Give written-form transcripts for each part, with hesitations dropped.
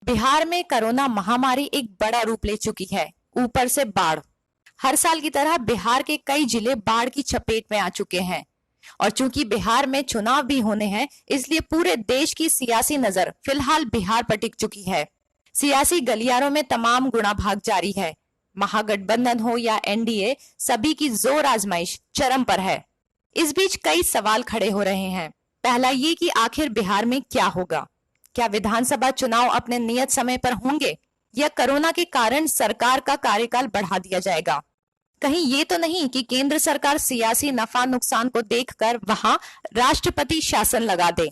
बिहार में कोरोना महामारी एक बड़ा रूप ले चुकी है। ऊपर से बाढ़। हर साल की तरह बिहार के कई जिले बाढ़ की चपेट में आ चुके हैं। और चूंकि बिहार में चुनाव भी होने हैं, इसलिए पूरे देश की सियासी नजर फिलहाल बिहार पर टिक चुकी है। सियासी गलियारों में तमाम गुणा भाग जारी है। महागठबंधन हो या एनडीए, सभी की जोर आजमाइश चरम पर है। इस बीच कई सवाल खड़े हो रहे हैं। पहला ये कि आखिर बिहार में क्या होगा? क्या विधानसभा चुनाव अपने नियत समय पर होंगे या कोरोना के कारण सरकार का कार्यकाल बढ़ा दिया जाएगा? कहीं ये तो नहीं कि केंद्र सरकार सियासी नफा नुकसान को देखकर वहां राष्ट्रपति शासन लगा दे?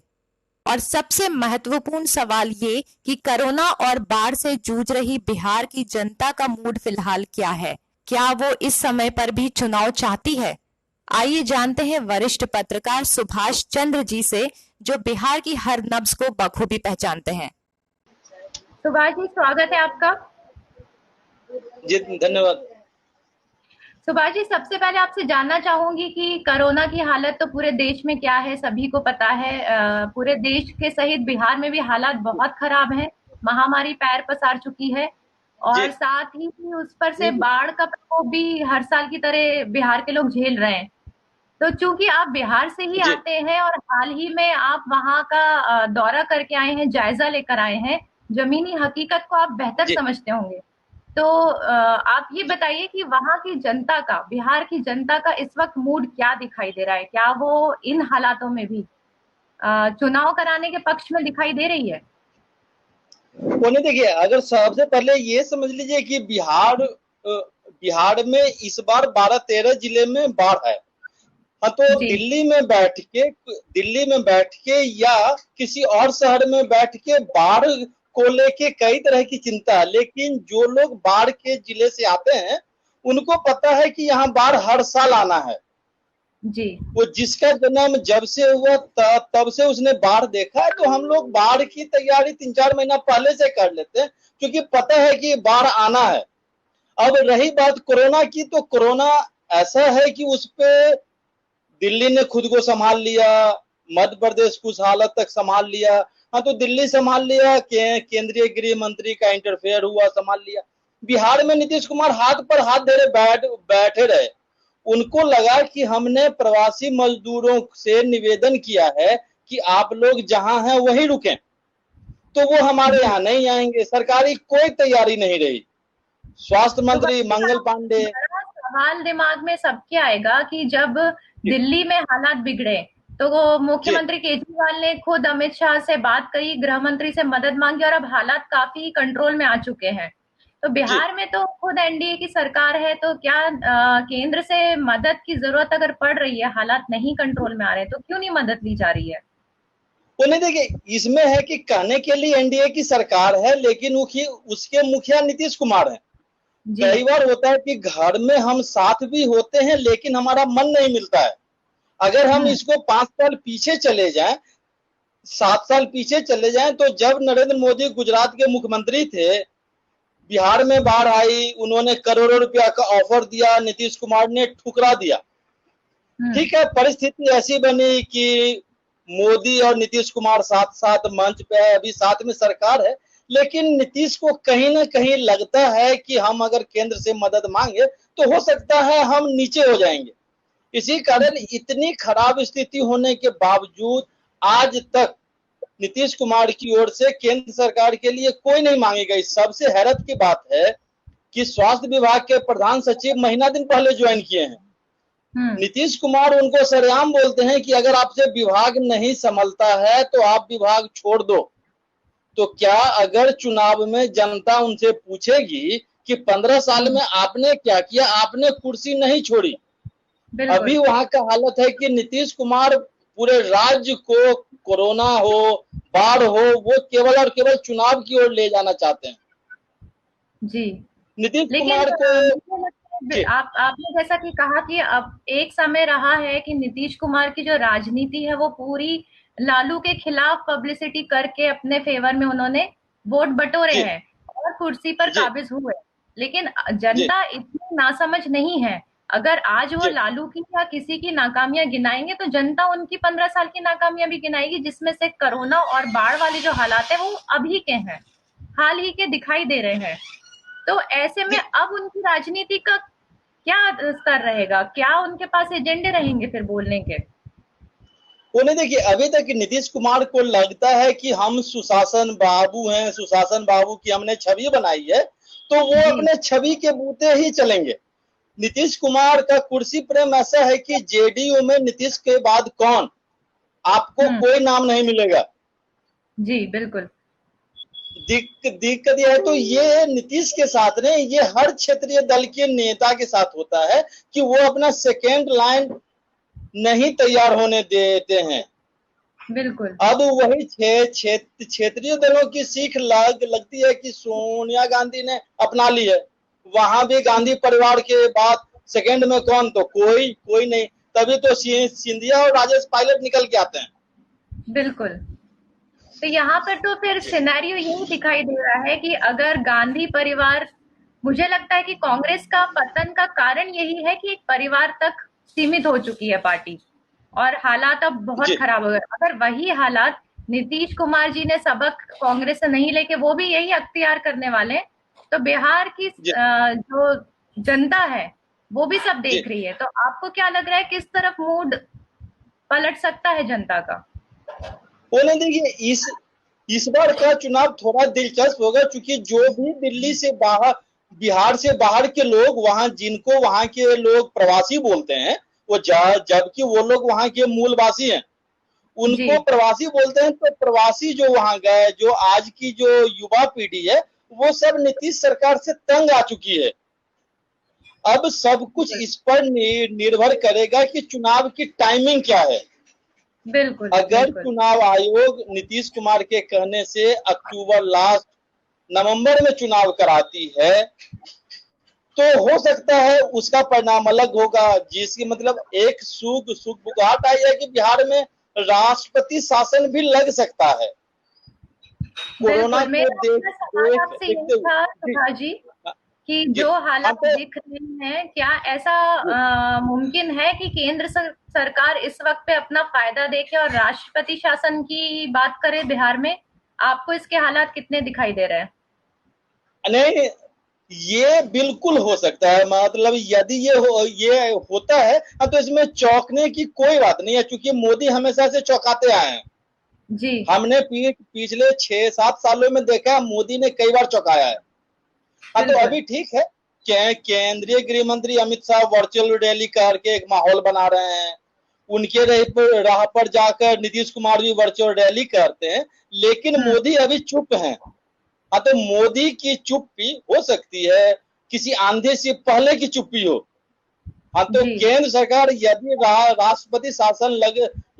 और सबसे महत्वपूर्ण सवाल ये कि कोरोना और बाढ़ से जूझ रही बिहार की जनता का मूड फिलहाल क्या है? क्या वो इस समय पर भी चुनाव चाहती है? आइए जानते हैं वरिष्ठ पत्रकार सुभाष चंद्र जी से, जो बिहार की हर नब्ज को बखूबी पहचानते हैं। सुभाष जी, स्वागत है आपका। जी धन्यवाद। सुभाष जी, सबसे पहले आपसे जानना चाहूंगी कि कोरोना की हालत तो पूरे देश में क्या है, सभी को पता है। पूरे देश के सहित बिहार में भी हालात बहुत खराब हैं। महामारी पैर पसार चुकी है और साथ ही उस पर से बाढ़ का प्रकोप भी हर साल की तरह बिहार के लोग झेल रहे हैं। तो चूंकि आप बिहार से ही आते हैं और हाल ही में आप वहां का दौरा करके आए हैं, जायजा लेकर आए हैं, जमीनी हकीकत को आप बेहतर समझते होंगे। तो आप ये बताइए कि वहां की जनता का, बिहार की जनता का इस वक्त मूड क्या दिखाई दे रहा है? क्या वो इन हालातों में भी चुनाव कराने के पक्ष में दिखाई दे रही है? नहीं, देखिए, अगर सबसे पहले ये समझ लीजिए कि बिहार में इस बार 12-13 जिले में बाढ़ है। हाँ, तो दिल्ली में बैठ के या किसी और शहर में बैठ के बाढ़ को लेके कई तरह की चिंता है, लेकिन जो लोग बाढ़ के जिले से आते हैं उनको पता है कि यहाँ बाढ़ हर साल आना है जी। वो जिसका जन्म जब से हुआ तब से उसने बाढ़ देखा है। तो हम लोग बाढ़ की तैयारी 3-4 महीना पहले से कर लेते हैं, क्योंकि पता है कि बाढ़ आना है। अब रही बात कोरोना की, तो कोरोना ऐसा है कि उस पे दिल्ली ने खुद को संभाल लिया, मध्य प्रदेश कुछ हालत तक संभाल लिया। हाँ, तो दिल्ली संभाल लिया, केंद्रीय गृह मंत्री का इंटरफेयर हुआ, संभाल लिया। बिहार में नीतीश कुमार हाथ पर हाथ धरे बैठे रहे। उनको लगा कि हमने प्रवासी मजदूरों से निवेदन किया है कि आप लोग जहां हैं वहीं रुकें, तो वो हमारे यहाँ नहीं आएंगे। सरकारी कोई तैयारी नहीं रही। स्वास्थ्य मंत्री मंगल पांडे, सवाल दिमाग में सबके आएगा कि जब दिल्ली में हालात बिगड़े तो वो मुख्यमंत्री केजरीवाल ने खुद अमित शाह से बात करी, गृह मंत्री से मदद मांगी और अब हालात काफी कंट्रोल में आ चुके हैं। तो बिहार में तो खुद एनडीए की सरकार है, तो क्या केंद्र से मदद की जरूरत अगर पड़ रही है, हालात नहीं कंट्रोल में आ रहे, तो क्यों नहीं मदद ली जा रही है? वो नहीं, देखिए, इसमें है कि कहने के लिए एनडीए की सरकार है, लेकिन उसके मुखिया नीतीश कुमार है। कई बार होता है कि घर में हम साथ भी होते हैं लेकिन हमारा मन नहीं मिलता है। अगर हम इसको 5 साल पीछे चले जाएं, 7 साल पीछे चले जाएं, तो जब नरेंद्र मोदी गुजरात के मुख्यमंत्री थे, बिहार में बाढ़ आई, उन्होंने करोड़ों रुपया का ऑफर दिया, नीतीश कुमार ने ठुकरा दिया। ठीक है, परिस्थिति ऐसी बनी कि मोदी और नीतीश कुमार साथ साथ मंच पे है, अभी साथ में सरकार है, लेकिन नीतीश को कहीं ना कहीं लगता है कि हम अगर केंद्र से मदद मांगे तो हो सकता है हम नीचे हो जाएंगे। इसी कारण इतनी खराब स्थिति होने के बावजूद आज तक नीतीश कुमार की ओर से केंद्र सरकार के लिए कोई नहीं मांगी गई। सबसे हैरत की बात है कि स्वास्थ्य विभाग के प्रधान सचिव महीना दिन पहले ज्वाइन किए हैं। नीतीश कुमार उनको सरेआम बोलते हैं कि अगर आपसे विभाग नहीं संभलता है तो आप विभाग छोड़ दो। तो क्या अगर चुनाव में जनता उनसे पूछेगी कि 15 साल में आपने क्या किया, आपने कुर्सी नहीं छोड़ी। अभी वहां का हालत है कि नीतीश कुमार पूरे राज्य को, कोरोना हो, बाढ़ हो, वो केवल और केवल चुनाव की ओर ले जाना चाहते हैं जी। नीतीश कुमार को। आपने जैसा कि कहा कि अब एक समय रहा है कि नीतीश कुमार की जो राजनीति है वो पूरी लालू के खिलाफ पब्लिसिटी करके अपने फेवर में उन्होंने वोट बटोरे हैं और कुर्सी पर काबिज हुए। लेकिन जनता इतनी नासमझ नहीं है। अगर आज वो लालू की या किसी की नाकामियां गिनाएंगे तो जनता उनकी 15 साल की नाकामियां भी गिनाएगी, जिसमें से कोरोना और बाढ़ वाले जो हालात है वो अभी के हैं। हाल ही के दिखाई दे रहे हैं। तो ऐसे में अब उनकी राजनीति का क्या स्तर रहेगा? क्या उनके पास एजेंडे रहेंगे फिर बोलने के? वो नहीं, देखिए अभी तक नीतीश कुमार को लगता है कि हम सुशासन बाबू हैं, सुशासन बाबू की हमने छवि बनाई है, तो वो जी। अपने छवि के बूते ही चलेंगे। नीतीश कुमार का कुर्सी प्रेम ऐसा है कि जेडीयू में नीतीश के बाद कौन, आपको कोई नाम नहीं मिलेगा। जी बिल्कुल। दिक्कत यह है, तो ये नीतीश के साथ नहीं, ये हर क्षेत्रीय दल के नेता के साथ होता है कि वो अपना सेकेंड लाइन नहीं तैयार होने देते हैं। बिल्कुल। अब वही क्षेत्रीय दलों की सीख लगती है कि सोनिया गांधी ने अपना ली है। वहां भी गांधी परिवार के बाद सेकंड में कौन, तो कोई नहीं। तभी तो सिंधिया और राजेश पायलट निकल के आते हैं। बिल्कुल। तो यहाँ पर तो फिर सिनेरियो यही दिखाई दे रहा है कि अगर गांधी परिवार, मुझे लगता है कि कांग्रेस का पतन का कारण यही है कि एक परिवार तक सीमित हो चुकी है पार्टी और हालात अब बहुत खराब हो गए। अगर वही हालात नीतीश कुमार जी ने सबक कांग्रेस से नहीं लेके वो भी यही अख्तियार करने वाले, तो बिहार की जो जनता है वो भी सब देख रही है। तो आपको क्या लग रहा है किस तरफ मूड पलट सकता है जनता का? वो नहीं, देखिए इस बार का चुनाव थोड़ा दिलचस्प होगा, क्योंकि जो भी दिल्ली से बाहर, बिहार से बाहर के लोग वहां, जिनको वहां के लोग प्रवासी बोलते हैं, वो जबकि वो लोग वहां के मूलवासी हैं, उनको प्रवासी बोलते हैं। तो प्रवासी जो वहां गए, जो आज की जो युवा पीढ़ी है, वो सब नीतीश सरकार से तंग आ चुकी है। अब सब कुछ इस पर निर्भर करेगा कि चुनाव की टाइमिंग क्या है। बिल्कुल। अगर चुनाव आयोग नीतीश कुमार के कहने से अक्टूबर लास्ट नवंबर में चुनाव कराती है, तो हो सकता है उसका परिणाम अलग होगा, जिसकी मतलब एक सुगबुगाहट आई है कि बिहार में राष्ट्रपति शासन भी लग सकता है। कोरोना को देख कि जो हालात दिख रहे हैं, क्या ऐसा मुमकिन है कि केंद्र सरकार इस वक्त पे अपना फायदा देखे और राष्ट्रपति शासन की बात करे बिहार में? आपको इसके हालात कितने दिखाई दे रहे हैं? नहीं, ये बिल्कुल हो सकता है। मतलब यदि ये होता है तो इसमें चौंकने की कोई बात नहीं है, क्योंकि मोदी हमेशा से चौंकाते आए हैं। जी। हमने पिछले 6-7 सालों में देखा, मोदी ने कई बार चौंकाया है। तो अभी ठीक है, केंद्रीय गृह मंत्री अमित शाह वर्चुअल रैली करके एक माहौल बना रहे हैं। उनके राह पर जाकर नीतीश कुमार भी वर्चुअल रैली करते हैं, लेकिन मोदी अभी चुप हैं। तो मोदी की चुप्पी हो सकती है किसी आंधे से पहले की चुप्पी हो। तो केंद्र सरकार यदि राष्ट्रपति शासन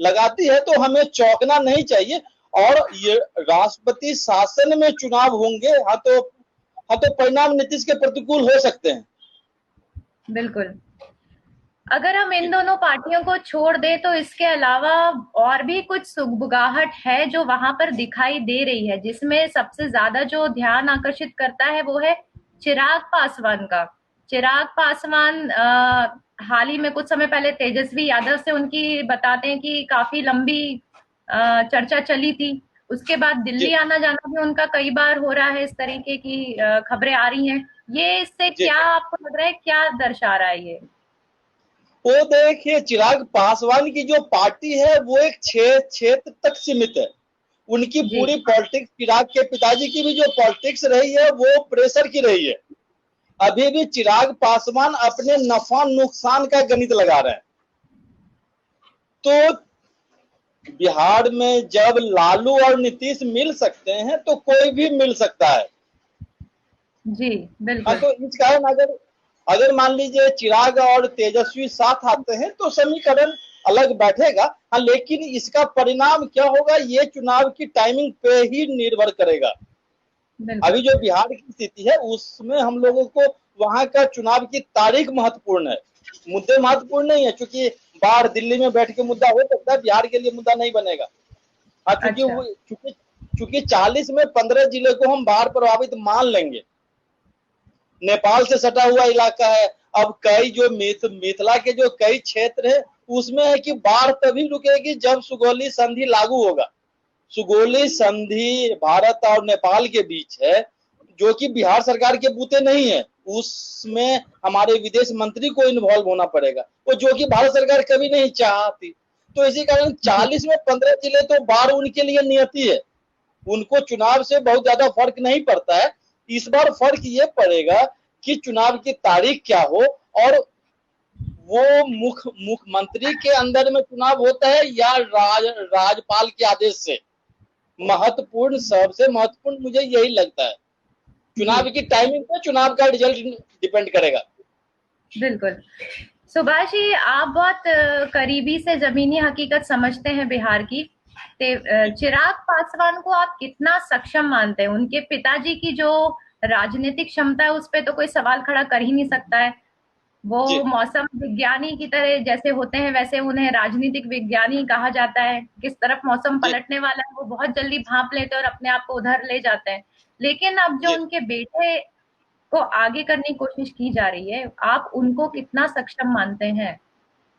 लगाती है तो हमें चौंकना नहीं चाहिए। और ये राष्ट्रपति शासन में चुनाव होंगे, तो परिणाम नीतीश के प्रतिकूल हो सकते हैं। बिल्कुल। अगर हम इन दोनों पार्टियों को छोड़ दें तो इसके अलावा और भी कुछ सुगबुगाहट है जो वहां पर दिखाई दे रही है, जिसमें सबसे ज्यादा जो ध्यान आकर्षित करता है वो है चिराग पासवान का। चिराग पासवान हाल ही में कुछ समय पहले तेजस्वी यादव से उनकी बताते हैं कि काफी लंबी चर्चा चली थी। उसके बाद दिल्ली आना जाना भी उनका कई बार हो रहा है, इस तरीके की खबरें आ रही हैं। ये इससे क्या आपको लग रहा है, क्या दर्शा रहा है ये? वो देखिए, चिराग पासवान की जो पार्टी है वो एक क्षेत्र तक सीमित है। उनकी पूरी पॉलिटिक्स, चिराग के पिताजी की भी जो पॉलिटिक्स रही है वो प्रेशर की रही है। अभी भी चिराग पासवान अपने नफा नुकसान का गणित लगा रहे हैं। तो बिहार में जब लालू और नीतीश मिल सकते हैं तो कोई भी मिल सकता है। जी बिल्कुल। तो इस कारण अगर मान लीजिए चिराग और तेजस्वी साथ आते हैं तो समीकरण अलग बैठेगा। लेकिन इसका परिणाम क्या होगा ये चुनाव की टाइमिंग पे ही निर्भर करेगा। अभी जो बिहार की स्थिति है उसमें हम लोगों को वहां का चुनाव की तारीख महत्वपूर्ण है, मुद्दे महत्वपूर्ण नहीं है। क्योंकि बाहर दिल्ली में बैठ के मुद्दा हो सकता है, बिहार के लिए मुद्दा नहीं बनेगा। क्योंकि 40 में 15 जिले को हम बाढ़ प्रभावित मान लेंगे। नेपाल से सटा हुआ इलाका है। अब कई जो मिथिला के जो कई क्षेत्र है उसमें है कि बाढ़ तभी रुकेगी जब सुगौली संधि लागू होगा। सुगौली संधि भारत और नेपाल के बीच है, जो कि बिहार सरकार के बूते नहीं है। उसमें हमारे विदेश मंत्री को इन्वॉल्व होना पड़ेगा, वो जो कि भारत सरकार कभी नहीं चाहती। तो इसी कारण 40 में 15 जिले तो बाढ़ उनके लिए नियति है, उनको चुनाव से बहुत ज्यादा फर्क नहीं पड़ता है। इस बार फर्क ये पड़ेगा कि चुनाव की तारीख क्या हो और वो मुख्यमंत्री के अंदर में चुनाव होता है या राज्यपाल के आदेश से। महत्वपूर्ण, सबसे महत्वपूर्ण मुझे यही लगता है। चुनाव की टाइमिंग पे चुनाव का रिजल्ट डिपेंड करेगा। बिल्कुल। सुभाष जी, आप बहुत करीबी से जमीनी हकीकत समझते हैं बिहार की। चिराग पासवान को आप कितना सक्षम मानते हैं? उनके पिताजी की जो राजनीतिक क्षमता है उस पर तो कोई सवाल खड़ा कर ही नहीं सकता है। वो मौसम विज्ञानी की तरह जैसे होते हैं वैसे उन्हें राजनीतिक विज्ञानी कहा जाता है। किस तरफ मौसम पलटने वाला है वो बहुत जल्दी भांप लेते हैं और अपने आप को उधर ले जाते हैं। लेकिन अब जो उनके बेटे को आगे करने की कोशिश की जा रही है, आप उनको कितना सक्षम मानते हैं?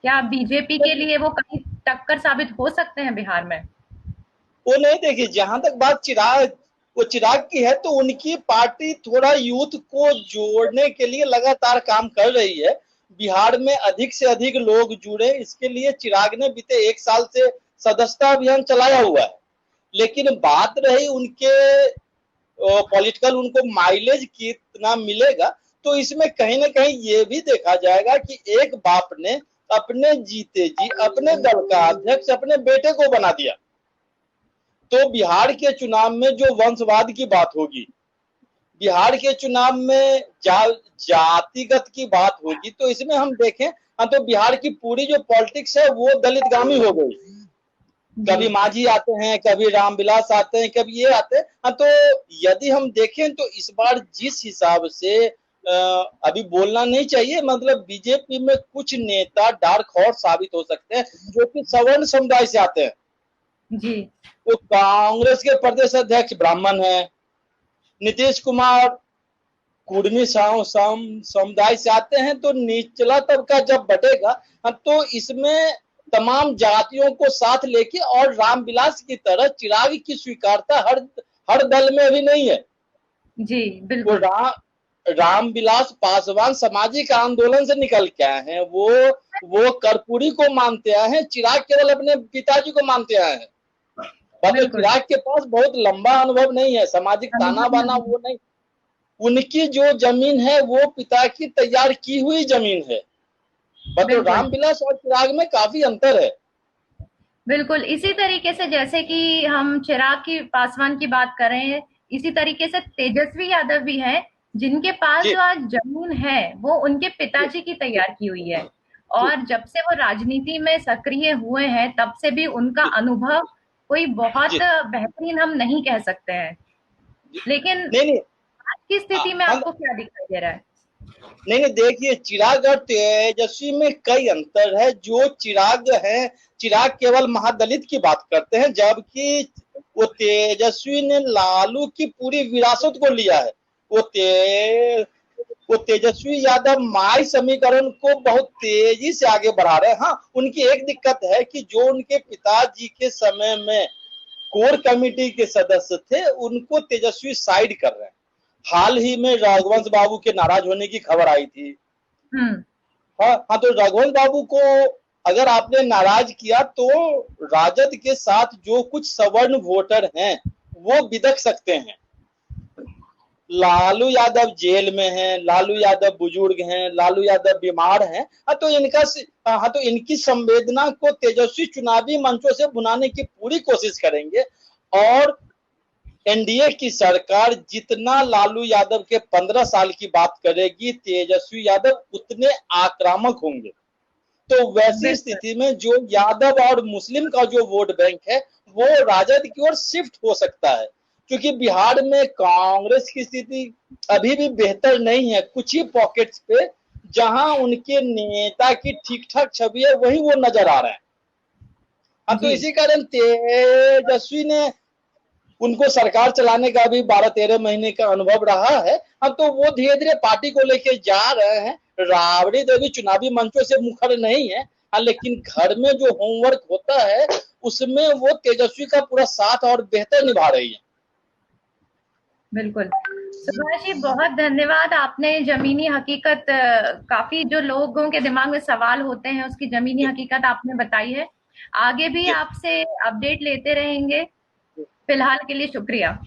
क्या बीजेपी के लिए वो कहीं टक्कर साबित हो सकते हैं बिहार में? वो नहीं, देखिए, जहां तक बात चिराग की है तो उनकी पार्टी थोड़ा यूथ को जोड़ने के लिए लगातार काम कर रही है। बिहार में अधिक से अधिक लोग जुड़े, इसके लिए चिराग ने बीते 1 साल से सदस्यता अभियान चलाया हुआ है। लेकिन बात रही उनके पॉलिटिकल उनको माइलेज कितना मिलेगा, तो इसमें कहीं ना कहीं ये भी देखा जाएगा कि एक बाप ने अपने जीते जी अपने दल का अध्यक्ष अपने बेटे को बना दिया। तो बिहार के चुनाव में जो वंशवाद की बात होगी, बिहार के चुनाव में जातिगत की बात होगी, तो इसमें हम देखें तो बिहार की पूरी जो पॉलिटिक्स है वो दलितगामी हो गई। कभी मांझी आते हैं, कभी रामविलास आते हैं, कभी ये आते हैं। तो यदि हम देखें तो इस बार जिस हिसाब से अभी बोलना नहीं चाहिए, मतलब बीजेपी में कुछ नेता डार्क हॉर्स साबित हो सकते हैं जो कि सवर्ण समुदाय से आते हैं जी। वो कांग्रेस के प्रदेश अध्यक्ष ब्राह्मण है, नीतीश कुमार कुर्मी समुदाय से आते हैं। तो निचला तबका जब बढ़ेगा तो इसमें तमाम जातियों को साथ लेके, और रामविलास की तरह चिराग की स्वीकारता हर दल में अभी नहीं है। जी बिल्कुल। रामविलास पासवान सामाजिक आंदोलन से निकल के आए हैं, वो कर्पूरी को मानते आए हैं। चिराग केवल अपने पिताजी को मानते आए हैं। चिराग के पास बहुत लंबा अनुभव नहीं है, सामाजिक ताना बाना वो नहीं। उनकी जो जमीन है वो पिता की तैयार की हुई जमीन है। रामविलास और चिराग में काफी अंतर है। बिल्कुल। इसी तरीके से जैसे कि हम चिराग की पासवान की बात कर रहे हैं, इसी तरीके से तेजस्वी यादव भी हैं जिनके पास जो आज जमीन है वो उनके पिताजी की तैयार की हुई है। और जब से वो राजनीति में सक्रिय हुए हैं तब से भी उनका अनुभव कोई बहुत बेहतरीन हम नहीं कह सकते हैं। लेकिन आज की स्थिति में आपको क्या दिखाई दे रहा है? नहीं, देखिए, चिराग और तेजस्वी में कई अंतर है। जो चिराग है, चिराग केवल महादलित की बात करते हैं, जबकि वो तेजस्वी ने लालू की पूरी विरासत को लिया है। वो तेजस्वी यादव माई समीकरण को बहुत तेजी से आगे बढ़ा रहे हैं। हाँ, उनकी एक दिक्कत है कि जो उनके पिताजी के समय में कोर कमेटी के सदस्य थे उनको तेजस्वी साइड कर रहे हैं। हाल ही में रघुवंश बाबू के नाराज होने की खबर आई थी। हाँ, तो रघुवंश बाबू को अगर आपने नाराज किया तो राजद के साथ जो कुछ सवर्ण वोटर हैं वो बिदक सकते हैं। लालू यादव जेल में हैं, लालू यादव बुजुर्ग हैं, लालू यादव बीमार हैं। तो इनकी संवेदना को तेजस्वी चुनावी मंचों से भुनाने की पूरी कोशिश करेंगे। और एनडीए की सरकार जितना लालू यादव के 15 साल की बात करेगी, तेजस्वी यादव उतने आक्रामक होंगे। तो वैसी स्थिति में जो यादव और मुस्लिम का जो वोट बैंक है वो राजद की ओर शिफ्ट हो सकता है, क्योंकि बिहार में कांग्रेस की स्थिति अभी भी बेहतर नहीं है। कुछ ही पॉकेट्स पे जहां उनके नेता की ठीक ठाक छवि है वही वो नजर आ रहे हैं। तो इसी कारण तेजस्वी ने उनको सरकार चलाने का भी 12-13 महीने का अनुभव रहा है। तो वो धीरे धीरे पार्टी को लेके जा रहे हैं। राबड़ी देवी चुनावी मंचों से मुखर नहीं है। हाँ, लेकिन घर में जो होमवर्क होता है उसमें वो तेजस्वी का पूरा साथ और बेहतर निभा रही है। बिल्कुल। सुभाष जी, बहुत धन्यवाद। आपने जमीनी हकीकत, काफी जो लोगों के दिमाग में सवाल होते हैं उसकी जमीनी हकीकत आपने बताई है। आगे भी जी, आपसे अपडेट लेते रहेंगे। फिलहाल के लिए शुक्रिया।